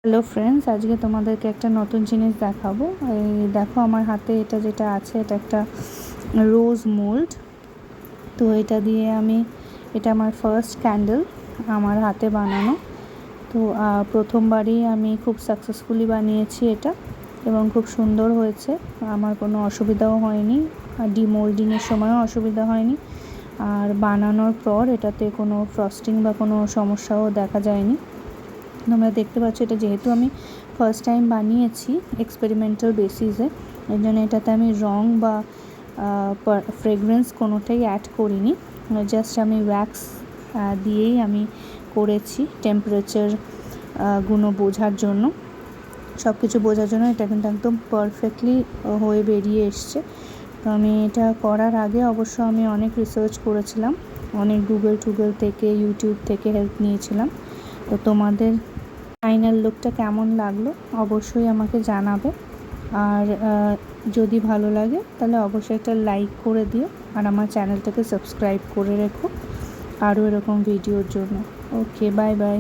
Hello friends, আজকে তোমাদেরকে একটা নতুন জিনিস দেখাবো। এই দেখো আমার হাতে এটা যেটা আছে, এটা একটা রোজ মোল্ড। তো এটা দিয়ে এটা আমার ফার্স্ট ক্যান্ডেল আমার হাতে বানানো। তো প্রথমবারই আমি খুব সাকসেসফুলি বানিয়েছি এটা, এবং খুব সুন্দর হয়েছে। আমার কোনো অসুবিধাও হয়নি, আর ডিমোল্ডিংয়ের সময়ও অসুবিধা হয়নি। আর বানানোর পর এটাতে কোনো ফ্রস্টিং বা কোনো সমস্যাও দেখা যায়নি। তোমরা দেখতে পাচ্ছ, এটা যেহেতু আমি ফার্স্ট টাইম বানিয়েছি এক্সপেরিমেন্টাল বেসিসে, এর জন্য এটাতে আমি রং বা ফ্রেগরেন্স কোনোটাই অ্যাড করিনি। জাস্ট আমি ওয়্যাক্স দিয়েই আমি করেছি টেম্পারেচার গুলো বোঝার জন্য, সব কিছু বোঝার জন্য। এটা কিন্তু একদম পারফেক্টলি হয়ে বেরিয়ে এসছে। তো আমি এটা করার আগে অবশ্য আমি অনেক রিসার্চ করেছিলাম, অনেক গুগল থেকে, ইউটিউব থেকে হেল্প নিয়েছিলাম। তো তোমাদের ফাইনাল লুকটা কেমন লাগলো অবশ্যই আমাকে জানাবে। আর যদি ভালো লাগে তাহলে অবশ্যই একটা লাইক করে দিও, আর আমার চ্যানেলটাকে সাবস্ক্রাইব করে রেখো আরও এরকম ভিডিওর জন্য। ওকে, বাই বাই।